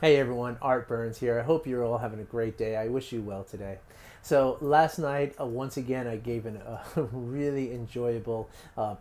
Hey everyone, Art Burns here. I hope you're all having a great day. I wish you well today. So last night, once again, I gave a really enjoyable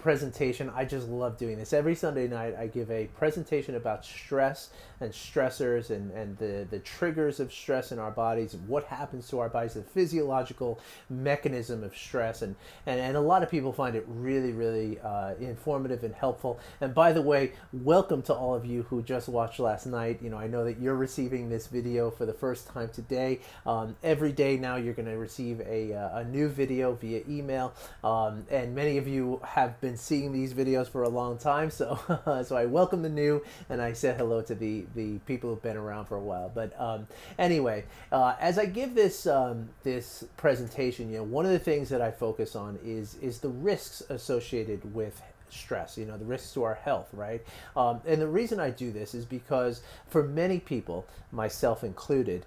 presentation. I just love doing this. Every Sunday night, I give a presentation about stress and stressors and the triggers of stress in our bodies, what happens to our bodies, the physiological mechanism of stress. And a lot of people find it really, really informative and helpful. And by the way, welcome to all of you who just watched last night. I know that you're receiving this video for the first time today. Every day now, you're going to receive a new video via email, and many of you have been seeing these videos for a long time, so so I welcome the new, and I said hello to the people who've been around for a while. But anyway, as I give this presentation, one of the things that I focus on is the risks associated with stress, the risks to our health, right? And the reason I do this is because for many people, myself included,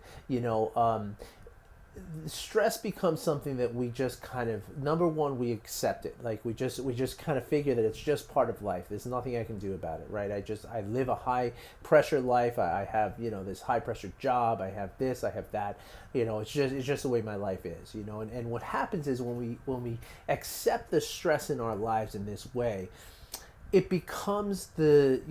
stress becomes something that we just kind of, number one, we accept it. Like we just kind of figure that it's just part of life. There's nothing I can do about it, right? I live a high pressure life. I have this high pressure job. I have this, I have that. It's just the way my life is. And what happens is when we accept the stress in our lives in this way, it becomes the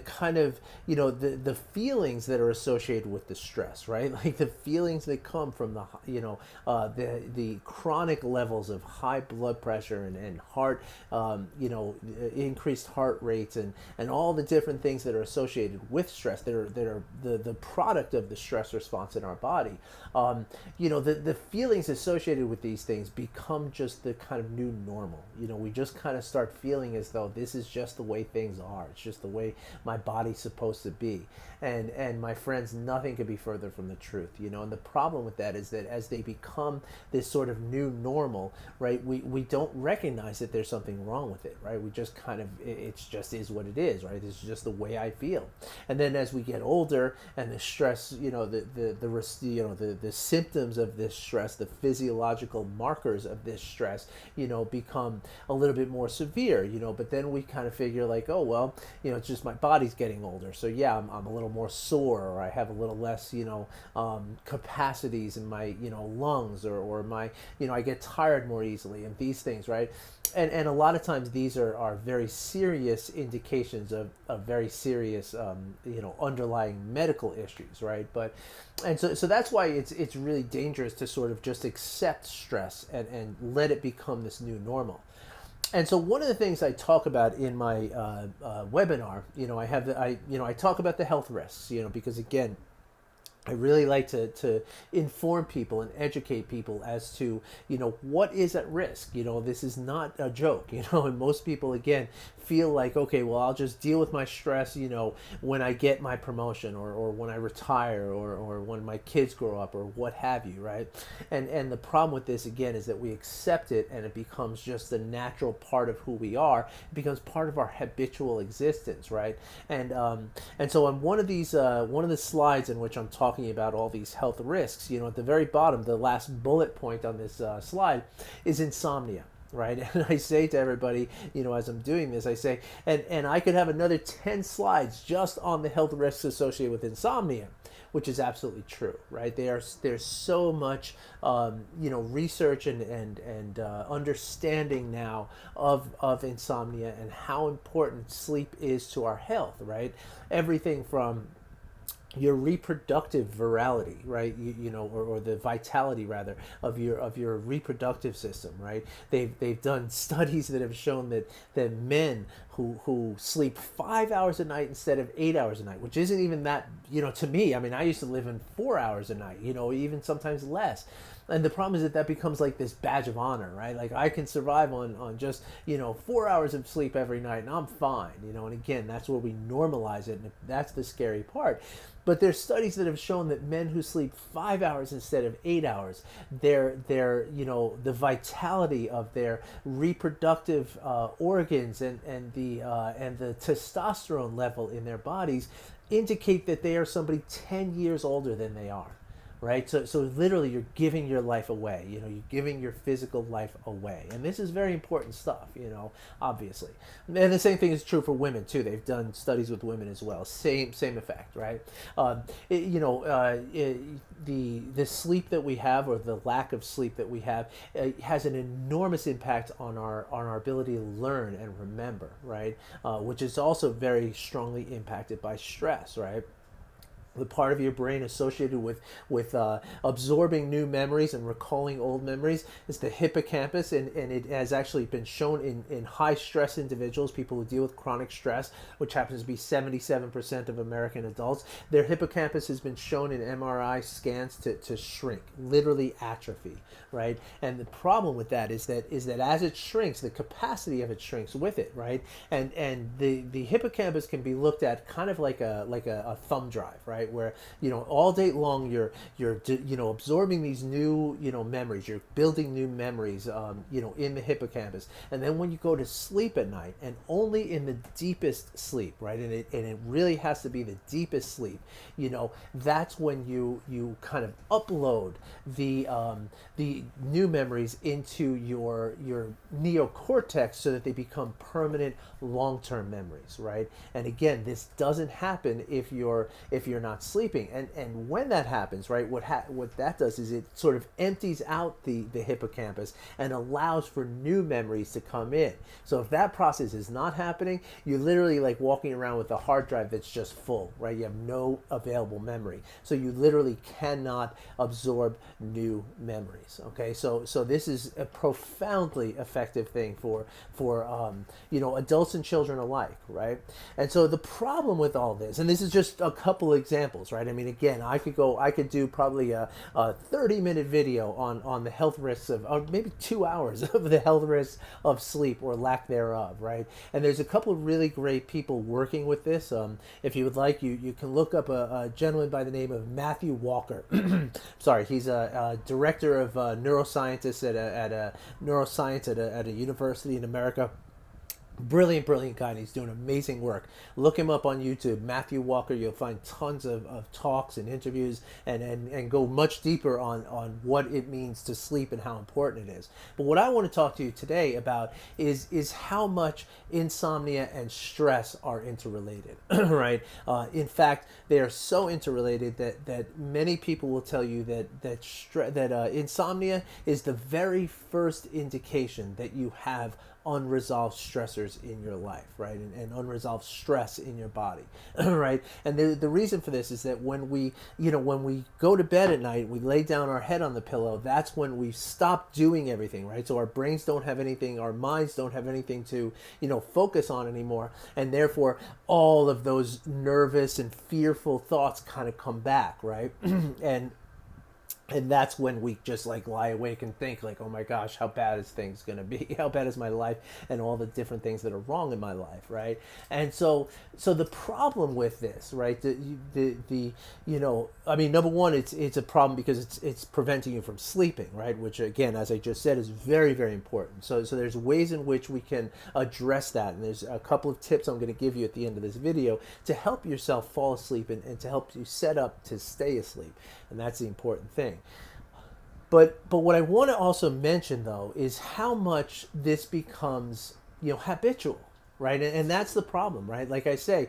kind of the feelings that are associated with the stress, right? Like the feelings that come from the chronic levels of high blood pressure and heart, increased heart rates and all the different things that are associated with stress that are the product of the stress response in our body. The feelings associated with these things become just the kind of new normal. We just kind of start feeling as though this is just the way things are. It's just the way my body's supposed to be. And my friends, nothing could be further from the truth. And the problem with that is that as they become this sort of new normal, right, we don't recognize that there's something wrong with it, right? We just kind of, it just is what it is, right? This is just the way I feel. And then as we get older and the stress, the symptoms of this stress, the physiological markers of this stress, become a little bit more severe, but then we kind of figure like, oh, well, it's just my body's getting older. So yeah, I'm a little more sore, or I have a little less, capacities in my, lungs, or my, I get tired more easily, and these things, right? And a lot of times these are very serious indications of very serious, underlying medical issues, right? So that's why it's really dangerous to sort of just accept stress and let it become this new normal. And so one of the things I talk about in my webinar, I talk about the health risks, because again, I really like to inform people and educate people as to, what is at risk. This is not a joke, and most people, again, feel like, okay, well, I'll just deal with my stress, when I get my promotion, or when I retire, or when my kids grow up, or what have you, right? And the problem with this, again, is that we accept it and it becomes just a natural part of who we are. It becomes part of our habitual existence, right? And so on one of the slides in which I'm talking about all these health risks, at the very bottom, the last bullet point on this slide is insomnia, right? And I say to everybody, as I'm doing this, I say, and I could have another 10 slides just on the health risks associated with insomnia, which is absolutely true, right? There's so much, research and understanding now of insomnia and how important sleep is to our health, right? Everything from your reproductive virality, right? Or the vitality rather of your reproductive system, right? They've done studies that have shown that men who sleep 5 hours a night instead of 8 hours a night, which isn't even that, to me. I mean, I used to live in 4 hours a night, even sometimes less. And the problem is that becomes like this badge of honor, right? Like I can survive on just 4 hours of sleep every night and I'm fine, And again, that's where we normalize it, and that's the scary part. But there's studies that have shown that men who sleep 5 hours instead of 8 hours, their the vitality of their reproductive organs and the testosterone level in their bodies indicate that they are somebody 10 years older than they are. right? So literally you're giving your life away, you're giving your physical life away. And this is very important stuff, obviously. And the same thing is true for women too. They've done studies with women as well. Same effect, right? The sleep that we have, or the lack of sleep that we have, has an enormous impact on our ability to learn and remember, right? Which is also very strongly impacted by stress, right? The part of your brain associated with absorbing new memories and recalling old memories is the hippocampus, and it has actually been shown in high stress individuals, people who deal with chronic stress, which happens to be 77% of American adults. Their hippocampus has been shown in MRI scans to shrink, literally atrophy, right? And the problem with that is that as it shrinks, the capacity of it shrinks with it, right? And the hippocampus can be looked at kind of like a thumb drive, right? Where all day long you're absorbing these new memories, you're building new memories in the hippocampus, and then when you go to sleep at night, and only in the deepest sleep, right, and it really has to be the deepest sleep, that's when you kind of upload the new memories into your neocortex, so that they become permanent long-term memories, right? And again, this doesn't happen if you're not sleeping, and when that happens, right, what that does is it sort of empties out the hippocampus and allows for new memories to come in. So if that process is not happening, you're literally like walking around with a hard drive that's just full, right? You have no available memory, so you literally cannot absorb new memories. Okay, so this is a profoundly effective thing for adults and children alike, right? And so the problem with all this, and this is just a couple examples, right? I mean, again, I could do probably a 30-minute video on the health risks of, or maybe 2 hours of the health risks of sleep or lack thereof, right? And there's a couple of really great people working with this. If you would like, you can look up a gentleman by the name of Matthew Walker. Sorry, he's a director of neuroscientists at a university in America. Brilliant guy, and he's doing amazing work. Look him up on YouTube, Matthew Walker. You'll find tons of talks and interviews, and go much deeper on what it means to sleep and how important it is. But what I want to talk to you today about is how much insomnia and stress are interrelated, right? In fact, they are so interrelated that many people will tell you that insomnia is the very first indication that you have unresolved stressors in your life, right? And unresolved stress in your body, right? And the reason for this is that when we go to bed at night, we lay down our head on the pillow, that's when we stop doing everything, right? So our brains don't have anything, our minds don't have anything to, focus on anymore. And therefore, all of those nervous and fearful thoughts kind of come back, right? And that's when we just like lie awake and think like, oh my gosh, how bad is things going to be? How bad is my life? And all the different things that are wrong in my life, right? And so the problem with this, right? Number one, it's a problem because it's preventing you from sleeping, right? Which again, as I just said, is very, very important. So there's ways in which we can address that. And there's a couple of tips I'm going to give you at the end of this video to help yourself fall asleep and to help you set up to stay asleep. And that's the important thing. But what I want to also mention, though, is how much this becomes, habitual, right? And that's the problem, right? Like I say,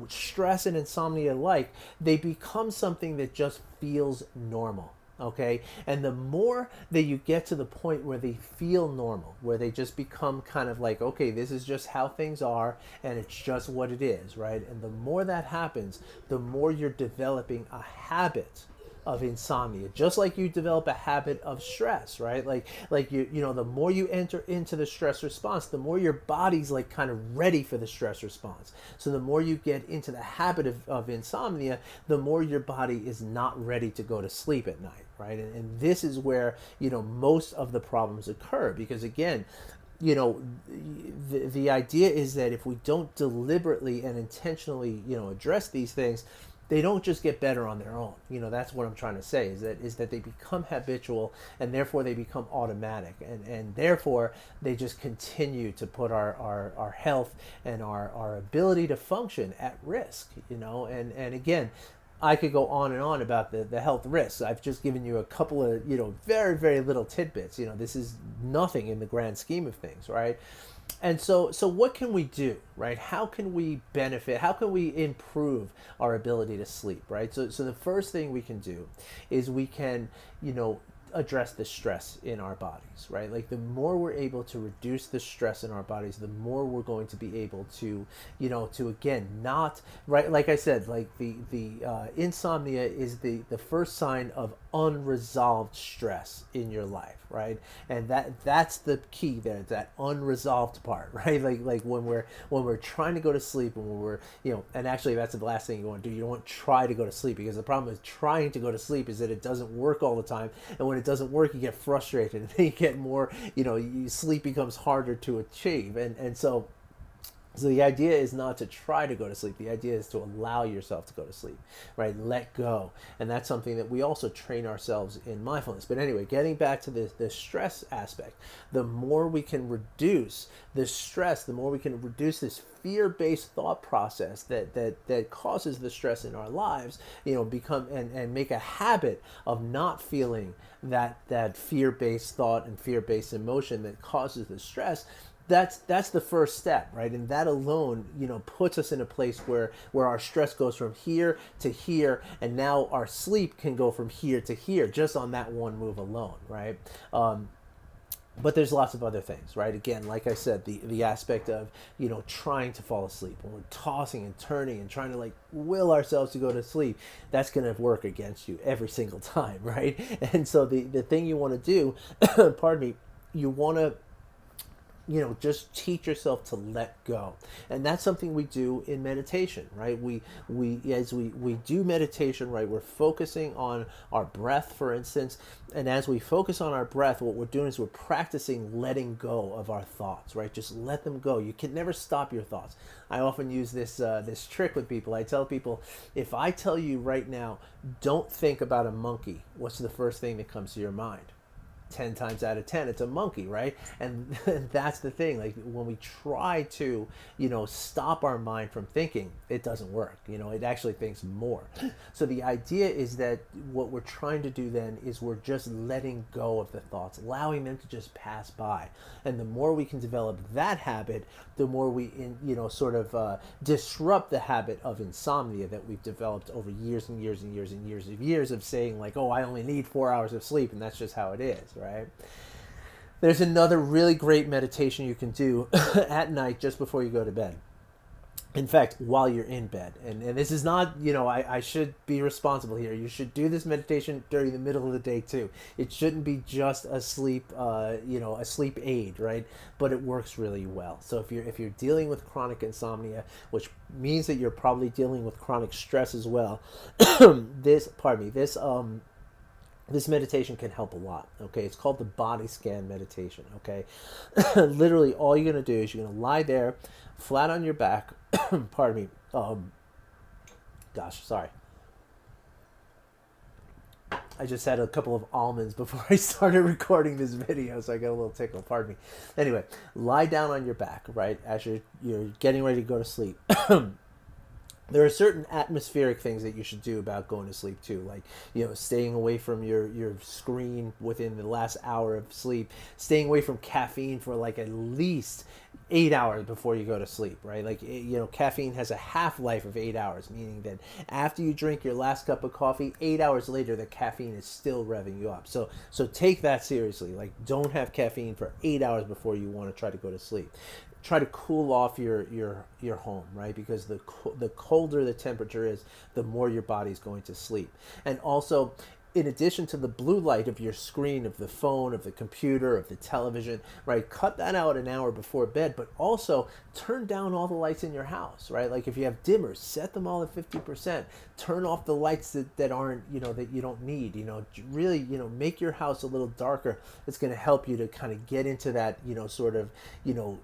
stress and insomnia alike, they become something that just feels normal, okay? And the more that you get to the point where they feel normal, where they just become kind of like, okay, this is just how things are, and it's just what it is, right? And the more that happens, the more you're developing a habit of insomnia, just like you develop a habit of stress, right? Like the more you enter into the stress response, the more your body's like kind of ready for the stress response. So the more you get into the habit of insomnia, the more your body is not ready to go to sleep at night, right? And this is where, most of the problems occur, because again, the idea is that if we don't deliberately and intentionally, address these things, they don't just get better on their own. That's what I'm trying to say, is that they become habitual, and therefore they become automatic, and therefore they just continue to put our health and our ability to function at risk, and again, I could go on and on about the health risks. I've just given you a couple of, very, very little tidbits. This is nothing in the grand scheme of things, right? And so what can we do, right? How can we benefit? How can we improve our ability to sleep, right? So the first thing we can do is we can, address the stress in our bodies, right? Like the more we're able to reduce the stress in our bodies, the more we're going to be able to, to again, not, right? Like I said, like the insomnia is the first sign of unresolved stress in your life, right? And that's the key there, that unresolved part, right? Like when we're trying to go to sleep, and when we're, and actually that's the last thing you want to do. You don't want to try to go to sleep, because the problem with trying to go to sleep is that it doesn't work all the time. And when it doesn't work, you get frustrated, and then you get more, sleep becomes harder to achieve. So the idea is not to try to go to sleep. The idea is to allow yourself to go to sleep, right? Let go. And that's something that we also train ourselves in mindfulness. But anyway, getting back to the stress aspect, the more we can reduce the stress, the more we can reduce this fear-based thought process that causes the stress in our lives, become and make a habit of not feeling that fear-based thought and fear-based emotion that causes the stress. That's the first step, right? And that alone, puts us in a place where our stress goes from here to here, and now our sleep can go from here to here just on that one move alone, right? But there's lots of other things, right? Again, like I said, the aspect of, trying to fall asleep, when we're tossing and turning and trying to like will ourselves to go to sleep, that's going to work against you every single time, right? And so the thing you want to do, pardon me, you want to, just teach yourself to let go. And that's something we do in meditation, right? As we do meditation, right, we're focusing on our breath, for instance. And as we focus on our breath, what we're doing is we're practicing letting go of our thoughts, right? Just let them go. You can never stop your thoughts. I often use this trick with people. I tell people, if I tell you right now, don't think about a monkey, what's the first thing that comes to your mind? 10 times out of 10 it's a monkey, right? And that's the thing, like when we try to stop our mind from thinking, it doesn't work. It actually thinks more. So the idea is that what we're trying to do then is we're just letting go of the thoughts, allowing them to just pass by. And the more we can develop that habit, the more we disrupt the habit of insomnia that we've developed over years and years and years and years of saying like, oh, I only need 4 hours of sleep, and that's just how it is, right? There's another really great meditation you can do at night just before you go to bed. In fact, while you're in bed. And this is not, I should be responsible here. You should do this meditation during the middle of the day too. It shouldn't be just a sleep, a sleep aid, right? But it works really well. So if you're dealing with chronic insomnia, which means that you're probably dealing with chronic stress as well, this meditation can help a lot, okay? It's called the body scan meditation, okay? Literally, all you're going to do is you're going to lie there, flat on your back, pardon me, sorry. I just had a couple of almonds before I started recording this video, so I got a little tickle, pardon me. Anyway, lie down on your back, right, as you're getting ready to go to sleep. There are certain atmospheric things that you should do about going to sleep too, like staying away from your screen within the last hour of sleep, staying away from caffeine for like at least 8 hours before you go to sleep, right? Like caffeine has a half-life of 8 hours, meaning that after you drink your last cup of coffee, 8 hours later the caffeine is still revving you up. So take that seriously. Like, don't have caffeine for 8 hours before you want to try to go to sleep. Try to cool off your home, right? Because the colder the temperature is, the more your body's going to sleep. And also, in addition to the blue light of your screen, of the phone, of the computer, of the television, right? Cut that out an hour before bed, but also turn down all the lights in your house, right? Like if you have dimmers, set them all at 50%. Turn off the lights that aren't, that you don't need, really, make your house a little darker. It's going to help you to kind of get into that,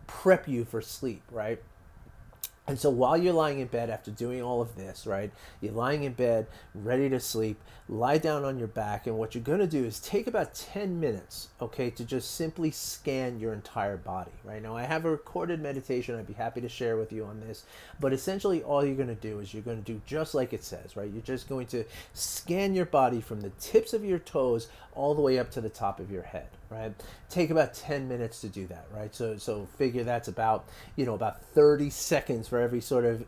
prep you for sleep, right? And so while you're lying in bed after doing all of this, right, you're lying in bed, ready to sleep, lie down on your back. And what you're going to do is take about 10 minutes, okay, to just simply scan your entire body, right? Now, I have a recorded meditation I'd be happy to share with you on this. But essentially, all you're going to do is you're going to do just like it says, right? You're just going to scan your body from the tips of your toes all the way up to the top of your head, right? Take about 10 minutes to do that, right? So figure that's about, about 30 seconds for every sort of,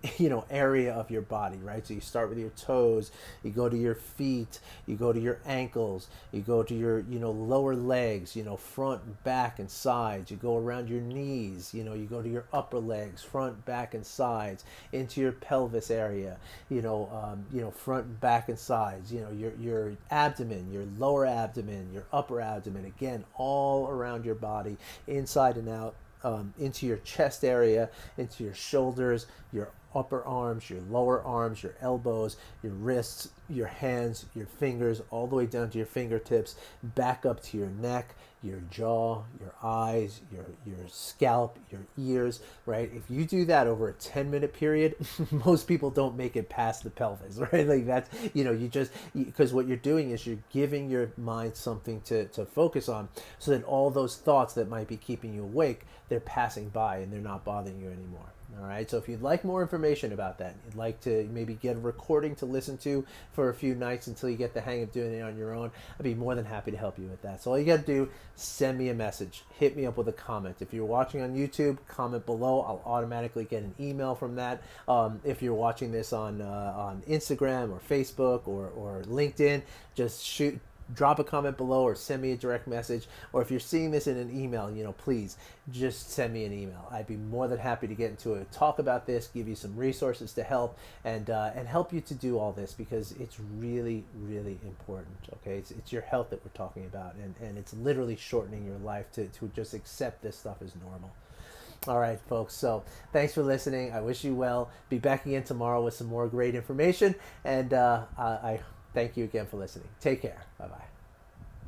area of your body, right? So you start with your toes, you go to your feet, you go to your ankles, you go to your, lower legs, front, back, and sides. You go around your knees, you go to your upper legs, front, back, and sides, into your pelvis area, front, back, and sides, your abdomen, your lower abdomen, your upper abdomen, again, all around your body, inside and out, into your chest area, into your shoulders, your upper arms, your lower arms, your elbows, your wrists, your hands, your fingers, all the way down to your fingertips, back up to your neck, your jaw, your eyes, your scalp, your ears, right? If you do that over a 10-minute period, most people don't make it past the pelvis, right? Like that's, because what you're doing is you're giving your mind something to focus on, so that all those thoughts that might be keeping you awake, they're passing by and they're not bothering you anymore. All right, so if you'd like more information about that, you'd like to maybe get a recording to listen to for a few nights until you get the hang of doing it on your own, I'd be more than happy to help you with that. So all you got to do, send me a message, hit me up with a comment. If you're watching on YouTube, comment below. I'll automatically get an email from that. If you're watching this on Instagram or Facebook or LinkedIn, just drop a comment below or send me a direct message. Or if you're seeing this in an email, please just send me an email. I'd be more than happy to get into a talk about this, give you some resources to help, and help you to do all this, because it's really, really important. Okay, it's your health that we're talking about, and it's literally shortening your life to just accept this stuff as normal. All right, folks. So thanks for listening. I wish you well. Be back again tomorrow with some more great information. And I thank you again for listening. Take care. Bye-bye.